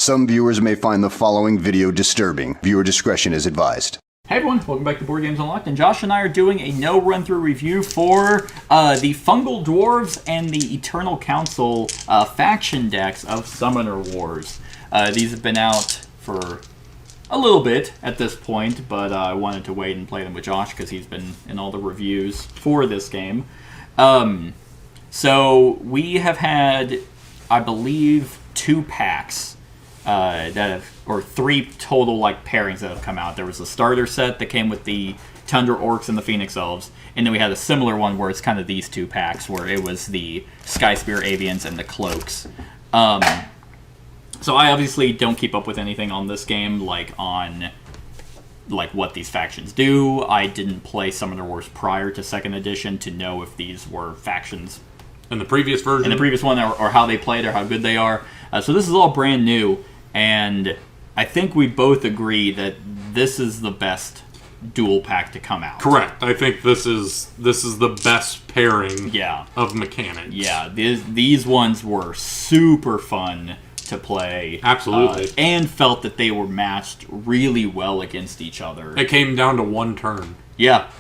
Some viewers may find the following video disturbing. Viewer discretion is advised. Hey everyone, welcome back to Board Games Unlocked, and Josh and I are doing a no run-through review for the Fungal Dwarves and the Eternal Council faction decks of Summoner Wars. These have been out for a little bit at this point, but I wanted to wait and play them with Josh because he's been in all the reviews for this game. So we have had, I believe, 2 packs that have, or 3 total pairings that have come out. There was a starter set that came with the Tundra Orcs and the Phoenix Elves, and then we had a similar one where it's kind of these 2 packs where it was the Sky Spear Avians and the Cloaks. So I obviously don't keep up with anything on this game, on what these factions do. I didn't play Summoner Wars prior to 2nd edition to know if these were factions in the previous version, in the previous one, or how they played or how good they are. So this is all brand new, and I think we both agree that this is the best dual pack to come out. Correct. I think this is the best pairing of mechanics. Yeah, these ones were super fun to play. Absolutely. And felt that they were matched really well against each other. It came down to one turn. Yeah.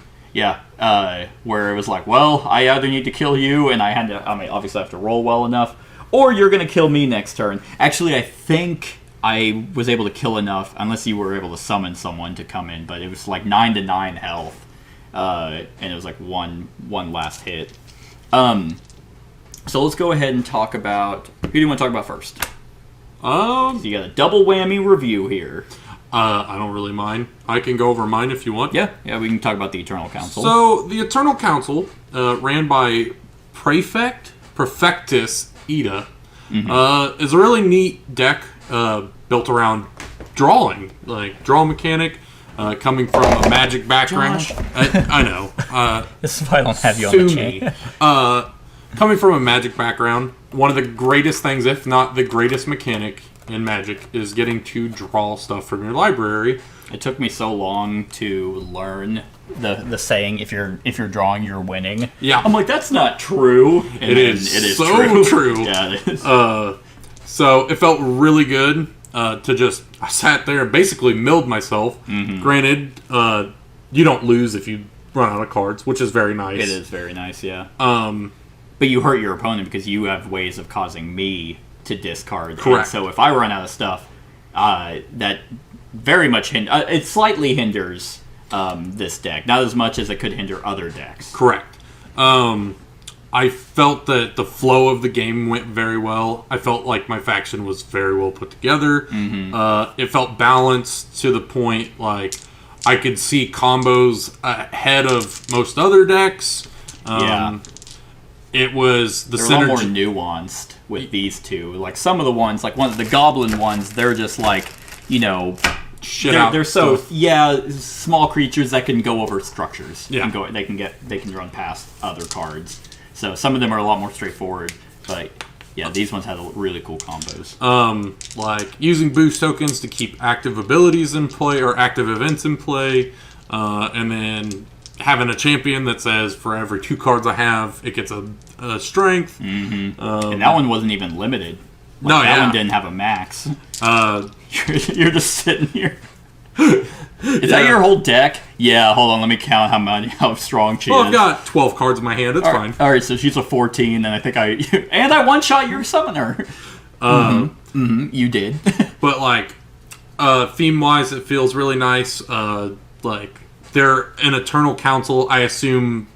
Where it was like, well, I either need to kill you, and obviously I have to roll well enough, or you're going to kill me next turn. Actually, I think I was able to kill enough, unless you were able to summon someone to come in, but it was 9 to 9 health, and it was one last hit. So let's go ahead and talk about, who do you want to talk about first? So you got a double whammy review here. I don't really mind. I can go over mine if you want. Yeah, we can talk about the Eternal Council. So, the Eternal Council, ran by Prefectus Ida, is a really neat deck built around drawing. Draw mechanic, coming from a Magic background. Josh. I know. This is why I don't have you on the chain. Coming from a Magic background, one of the greatest things, if not the greatest mechanic in Magic, is getting to draw stuff from your library. It took me so long to learn the saying, if you're drawing, you're winning. Yeah. I'm like, that's not true. And it is so true. Yeah, it is. So it felt really good I sat there and basically milled myself. Granted, you don't lose if you run out of cards, which is very nice. It is very nice, yeah. But you hurt your opponent because you have ways of causing me to discard. Correct. And so if I run out of stuff, that very much it slightly hinders this deck. Not as much as it could hinder other decks. Correct. I felt that the flow of the game went very well. I felt like my faction was very well put together. It felt balanced to the point I could see combos ahead of most other decks. It was the synergy. They're a lot more nuanced with these two. Some of the ones, the goblin ones, they're just shit out. They're so small creatures that can go over structures. Yeah, they can run past other cards. So some of them are a lot more straightforward. But yeah, these ones had really cool combos. Using boost tokens to keep active abilities in play or active events in play, and then having a champion that says for every 2 cards I have, it gets a strength. And that one wasn't even limited. That one didn't have a max. You're just sitting here. Is that your whole deck? Yeah, hold on, let me count how strong she is. I've got 12 cards in my hand, it's fine. Alright, so she's a 14, and I think I one-shot your summoner. You did. But, theme-wise, it feels really nice. They're an Eternal Council, I assume,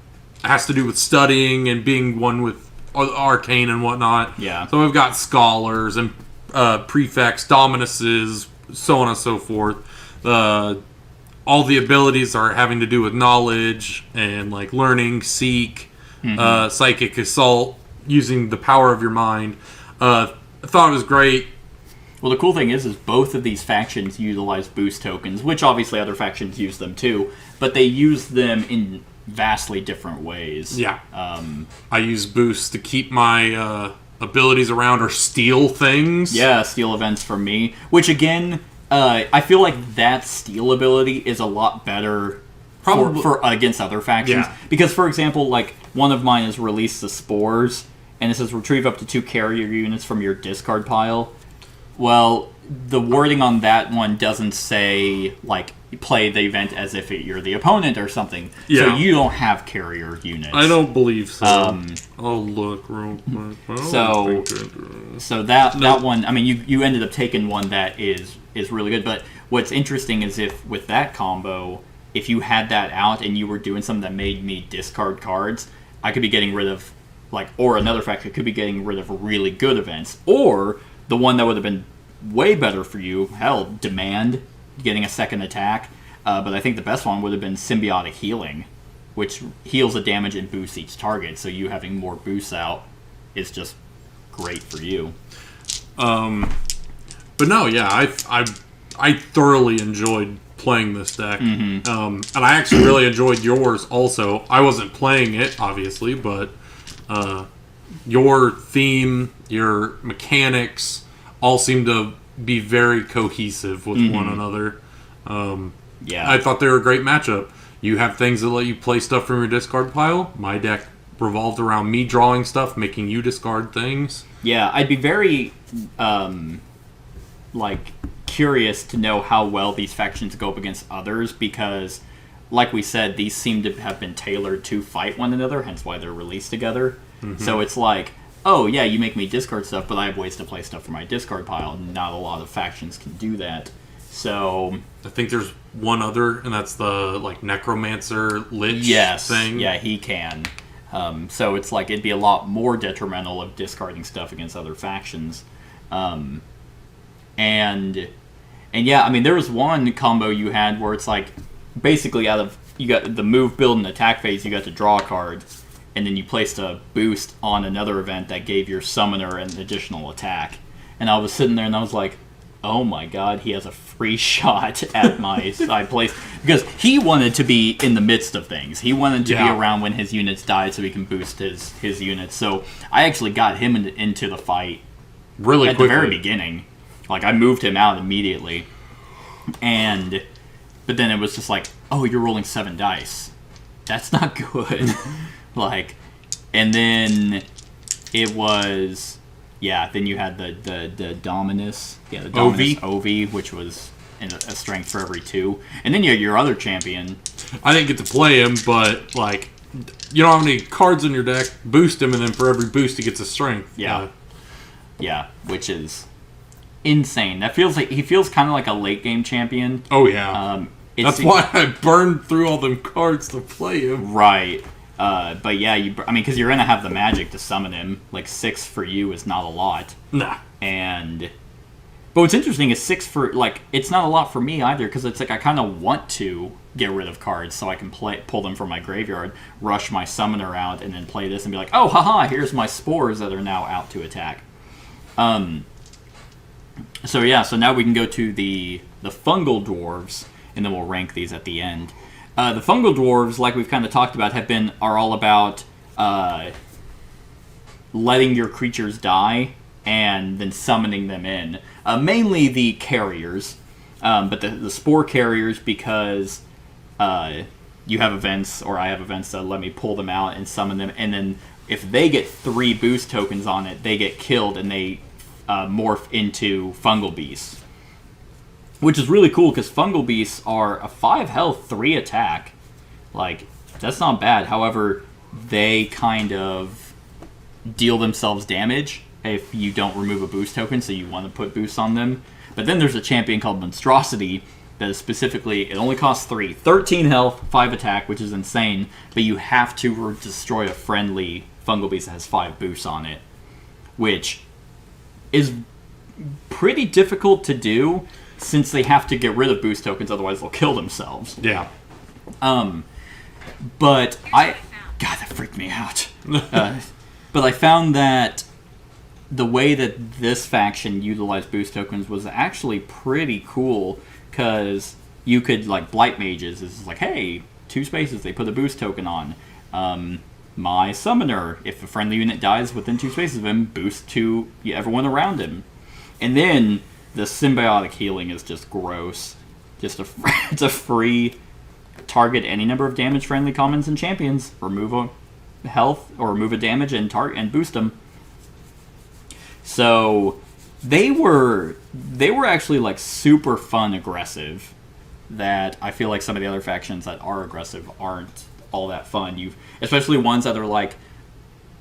has to do with studying and being one with arcane and whatnot. Yeah. So we've got scholars and prefects, dominuses, so on and so forth. All the abilities are having to do with knowledge and learning, seek, psychic assault, using the power of your mind. I thought it was great. Well, the cool thing is both of these factions utilize boost tokens, which obviously other factions use them too, but they use them in vastly different ways. Yeah. I use boosts to keep my abilities around or steal things. Yeah, steal events for me, which again, I feel like that steal ability is a lot better for against other factions. Yeah. Because, for example, one of mine is release the spores, and it says retrieve up to 2 carrier units from your discard pile. Well, the wording on that one doesn't say, like, play the event as if you're the opponent or something. Yeah. So you don't have carrier units. I don't believe so. I'll look real quick. So that one, I mean, you ended up taking one that is really good. But what's interesting is if with that combo, if you had that out and you were doing something that made me discard cards, I could be getting rid of, like, or another faction could be getting rid of really good events. Or the one that would have been way better for you, hell, Demand, getting a second attack. But I think the best one would have been Symbiotic Healing, which heals the damage and boosts each target. So you having more boosts out is just great for you. But no, yeah, I thoroughly enjoyed playing this deck. And I actually really enjoyed yours also. I wasn't playing it, obviously, but your theme, your mechanics all seem to be very cohesive with one another. Yeah, I thought they were a great matchup. You have things that let you play stuff from your discard pile. My deck revolved around me drawing stuff, making you discard things. Yeah, I'd be very curious to know how well these factions go up against others, because, like we said, these seem to have been tailored to fight one another, hence why they're released together. So it's like, oh yeah, you make me discard stuff, but I have ways to play stuff from my discard pile. Not a lot of factions can do that. So I think there's one other, and that's the Necromancer Lich thing. Yeah, he can. So it's like it'd be a lot more detrimental of discarding stuff against other factions. And yeah, I mean, there was one combo you had where it's like, basically you got the move, build, and attack phase, you got to draw a card, and then you placed a boost on another event that gave your summoner an additional attack. And I was sitting there and I was like, oh my god, he has a free shot at my side place. Because he wanted to be in the midst of things. He wanted to be around when his units died so he can boost his units. So I actually got him into the fight really quickly. At the very beginning. Like, I moved him out immediately. But then it was just like, oh, you're rolling 7 dice. That's not good. And then it was... Yeah, then you had the Dominus. Yeah, the Dominus Ovi, which was a strength for every 2. And then you had your other champion. I didn't get to play him, but, you don't have any cards in your deck, boost him, and then for every boost he gets a strength. Yeah. Yeah, which is insane. That feels like... He feels kind of like a late-game champion. Oh, yeah. That's why I burned through all them cards to play him. Right. But yeah, because you're going to have the magic to summon him. 6 for you is not a lot. Nah. But what's interesting is 6 for, it's not a lot for me either, because it's like I kind of want to get rid of cards so I can pull them from my graveyard, rush my summoner out, and then play this and be like, oh, haha, here's my spores that are now out to attack. So now we can go to the Fungal Dwarves, and then we'll rank these at the end. The Fungal Dwarves, like we've kind of talked about, are all about letting your creatures die and then summoning them in. Mainly the carriers, but the spore carriers, because you have events, or I have events that let me pull them out and summon them, and then if they get 3 boost tokens on it, they get killed and they morph into Fungal Beasts. Which is really cool, because Fungal Beasts are a 5 health, 3 attack. That's not bad. However, they kind of deal themselves damage if you don't remove a boost token, so you want to put boosts on them. But then there's a champion called Monstrosity that is specifically, it only costs 3. 13 health, 5 attack, which is insane, but you have to destroy a friendly Fungal Beast that has 5 boosts on it, which is pretty difficult to do, since they have to get rid of boost tokens, otherwise they'll kill themselves. Yeah. But God, that freaked me out. But I found that the way that this faction utilized boost tokens was actually pretty cool, because you could, Blight Mages is like, hey, 2 spaces, they put a boost token on. My Summoner, if a friendly unit dies within 2 spaces of him, boost to everyone around him. And then the Symbiotic Healing is just gross. It's a free target any number of damage friendly commons and champions. Remove a health or remove a damage and boost them. So they were actually like super fun aggressive. That I feel like some of the other factions that are aggressive aren't all that fun. Especially ones that are like,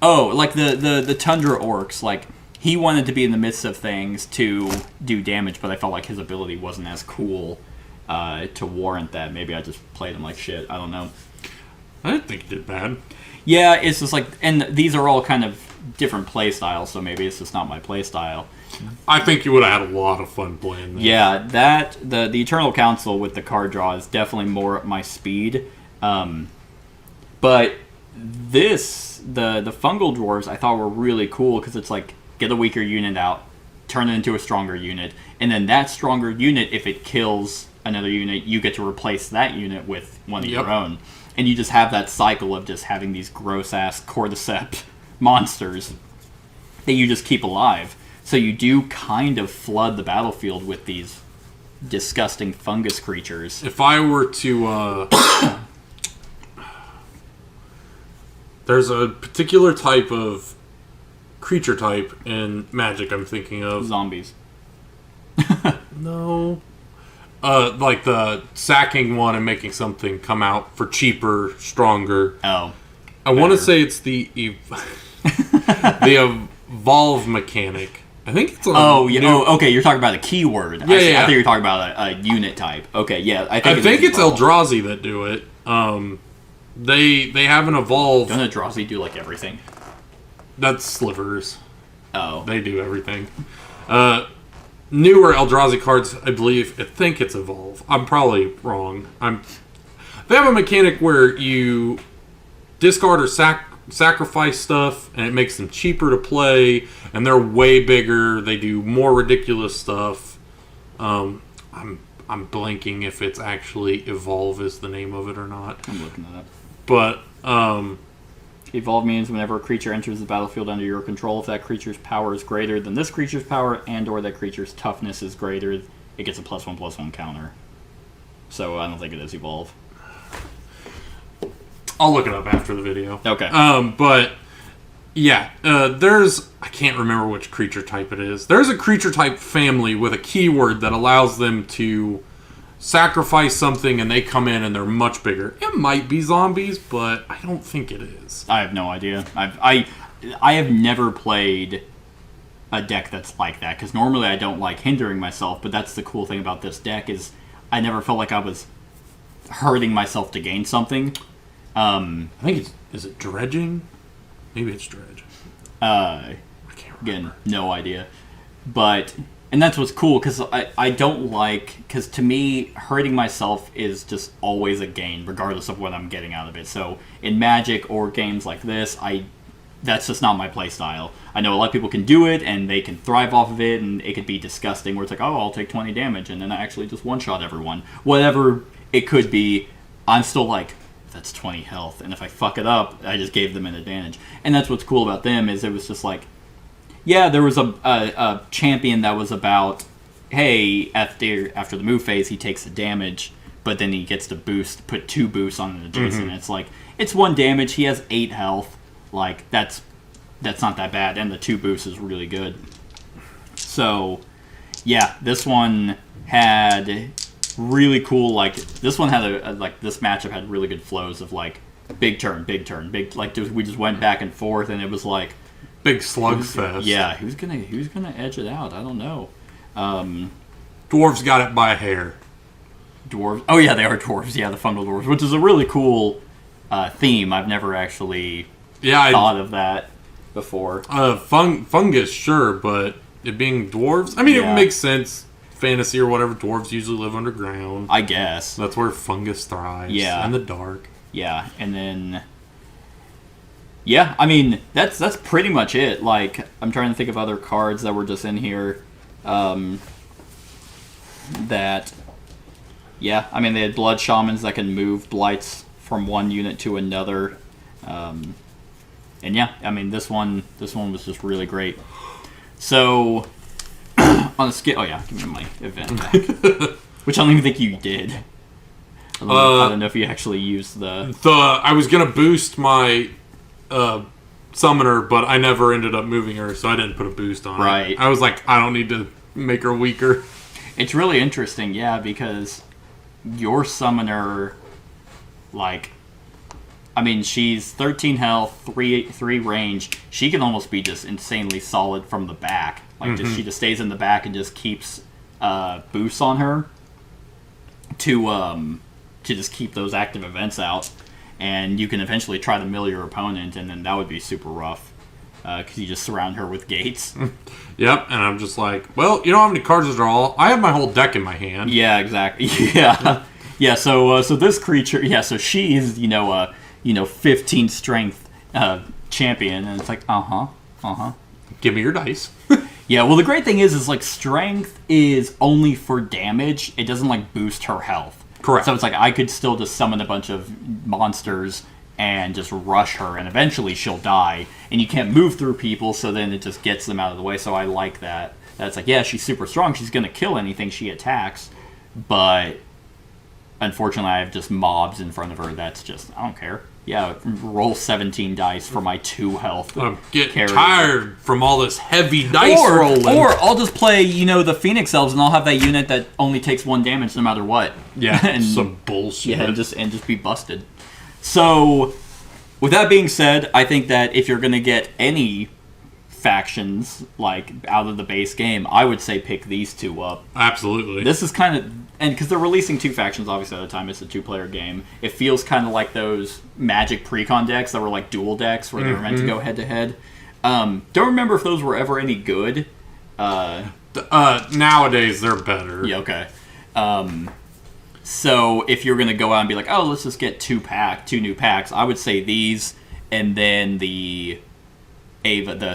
oh, like the Tundra Orcs, like he wanted to be in the midst of things to do damage, but I felt like his ability wasn't as cool to warrant that. Maybe I just played him like shit. I don't know. I didn't think he did bad. Yeah, it's just like, and these are all kind of different play styles, so maybe it's just not my play style. I think you would have had a lot of fun playing this. Yeah, the Eternal Council with the card draw is definitely more up my speed. But this, the Fungal Dwarves, I thought were really cool because it's like, get a weaker unit out, turn it into a stronger unit, and then that stronger unit, if it kills another unit, you get to replace that unit with one of your own. And you just have that cycle of just having these gross-ass cordyceps monsters that you just keep alive. So you do kind of flood the battlefield with these disgusting fungus creatures. If I were to... there's a particular type of creature type in Magic I'm thinking of. Zombies. No. Like the sacking one and making something come out for cheaper, stronger. Oh. I want to say it's the the evolve mechanic. I think it's okay, you're talking about a keyword. Yeah, I think you're talking about a unit type. Okay, yeah. I think it's Eldrazi that do it. They have an evolve. Doesn't Eldrazi do like everything? That's slivers. Oh. They do everything. Newer Eldrazi cards, I think it's evolve. I'm probably wrong. They have a mechanic where you discard or sacrifice stuff, and it makes them cheaper to play, and they're way bigger. They do more ridiculous stuff. I'm blanking if it's actually evolve is the name of it or not. I'm looking it up. But evolve means whenever a creature enters the battlefield under your control, if that creature's power is greater than this creature's power, and/or that creature's toughness is greater, it gets a +1/+1 counter. So I don't think it is evolve. I'll look it up after the video. Okay. But yeah, I can't remember which creature type it is. There's a creature type family with a keyword that allows them to sacrifice something and they come in and they're much bigger. It might be zombies, but I don't think it is. I have no idea. I have never played a deck that's like that, because normally I don't like hindering myself, but that's the cool thing about this deck is I never felt like I was hurting myself to gain something. I think is it dredging? Maybe it's dredge. I can't remember. Again, no idea. And that's what's cool, because I don't like, because to me, hurting myself is just always a gain, regardless of what I'm getting out of it. So in Magic or games like this, that's just not my play style. I know a lot of people can do it, and they can thrive off of it, and it could be disgusting, where it's like, oh, I'll take 20 damage, and then I actually just one-shot everyone. Whatever it could be, I'm still like, that's 20 health, and if I fuck it up, I just gave them an advantage. And that's what's cool about them, is it was just like, yeah, there was a champion that was about, hey, after the move phase, he takes the damage, but then he gets to put 2 boosts on an adjacent. Mm-hmm. It's like, it's 1 damage, he has 8 health. Like, that's not that bad, and the 2 boosts is really good. So, yeah, this one had really cool, like, this one had this matchup had really good flows of, like, big turn, like, we just went back and forth, and it was like, big slugfest. Yeah, who's gonna edge it out? I don't know. Dwarves got it by a hair. Dwarves? Oh yeah, they are dwarves. Yeah, the Fungal Dwarves, which is a really cool theme. I've never actually thought of that before. Fungus, sure, but it being dwarves, I mean, it makes sense. Fantasy or whatever, dwarves usually live underground. I guess that's where fungus thrives. Yeah, in the dark. Yeah, and then. Yeah, I mean, that's pretty much it. Like, I'm trying to think of other cards that were just in here. That, yeah, I mean, they had Blood Shamans that can move blights from one unit to another. And yeah, I mean, this one was just really great. So, on a scale, oh yeah, give me my event back. Which I don't even think you did. I don't know if you actually used the... I was going to boost my... summoner, but I never ended up moving her, so I didn't put a boost on Right. it. I was like, I don't need to make her weaker. It's really interesting, yeah, because your summoner, like, I mean, she's 13 health, 3 range. She can almost be just insanely solid from the back. Like, she just stays in the back and just keeps boosts on her to just keep those active events out. And you can eventually try to mill your opponent, and then that would be super rough. Because you just surround her with gates. Yep, and I'm just like, well, you don't have any cards to draw. I have my whole deck in my hand. Yeah, exactly. Yeah, yeah. So this creature, yeah. So she is, 15 strength champion, and it's like, Give me your dice. Yeah. Well, the great thing is like strength is only for damage. It doesn't like boost her health. Correct. So it's like I could still just summon a bunch of monsters and just rush her, and eventually she'll die. And you can't move through people, so then it just gets them out of the way. So I like that. That's like, yeah, she's super strong. She's going to kill anything she attacks. But unfortunately, I have just mobs in front of her. That's just, I don't care. Yeah, roll 17 dice for my 2 health. I'm getting tired from all this heavy dice rolling. Or I'll just play, the Phoenix Elves, and I'll have that unit that only takes 1 damage no matter what. Yeah, and, some bullshit. Yeah, and just be busted. So, with that being said, I think that if you're going to get any factions, like, out of the base game, I would say pick these 2 up. Absolutely. This is kind of... And because they're releasing 2 factions, obviously, at the time, it's a 2-player game. It feels kind of like those Magic Precon decks that were, like, dual decks, where they were meant to go head-to-head. Don't remember if those were ever any good. Nowadays, they're better. Yeah, okay. So if you're going to go out and be like, oh, let's just get 2 new packs, I would say these, and then the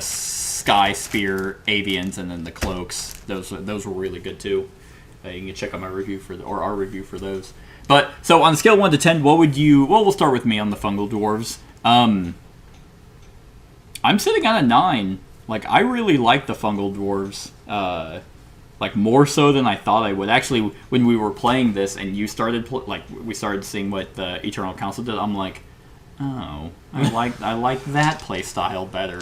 Sky Spear Avians, and then the Cloaks. Those were really good too. You can check out my review or our review for those. But so on a scale of 1 to 10, what would you? Well, we'll start with me on the Fungal Dwarves. I'm sitting at a 9. Like, I really like the Fungal Dwarves. Like, more so than I thought I would. Actually, when we were playing this and you started, we started seeing what the Eternal Council did, I'm like, oh, I like that play style better.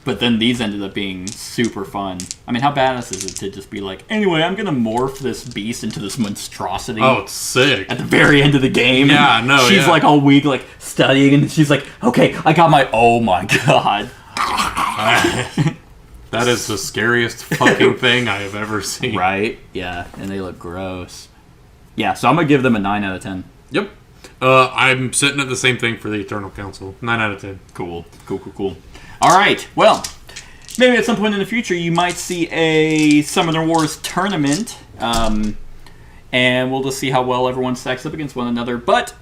But then these ended up being super fun. I mean, how badass is it to just be like, anyway, I'm going to morph this beast into this monstrosity. Oh, it's sick. At the very end of the game. Yeah, no, She's like all weak, like studying, and she's like, okay, I got my, oh my god. That is the scariest fucking thing I have ever seen. Right? Yeah, and they look gross. Yeah, so I'm going to give them a 9 out of 10. Yep. I'm sitting at the same thing for the Eternal Council. 9 out of 10. Cool. All right, well, maybe at some point in the future you might see a Summoner Wars tournament, and we'll just see how well everyone stacks up against one another, but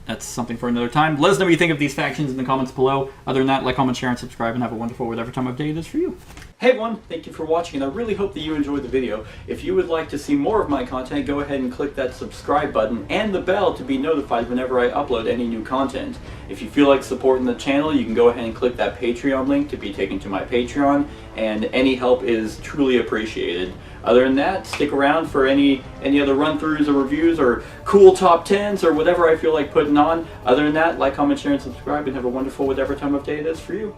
that's something for another time. Let us know what you think of these factions in the comments below. Other than that, like, comment, share, and subscribe, and have a wonderful whatever time of day it is for you. Hey everyone, thank you for watching, and I really hope that you enjoyed the video. If you would like to see more of my content, go ahead and click that subscribe button and the bell to be notified whenever I upload any new content. If you feel like supporting the channel, you can go ahead and click that Patreon link to be taken to my Patreon, and any help is truly appreciated. Other than that, stick around for any other run-throughs or reviews or cool top 10s or whatever I feel like putting on. Other than that, like, comment, share, and subscribe, and have a wonderful whatever time of day it is for you.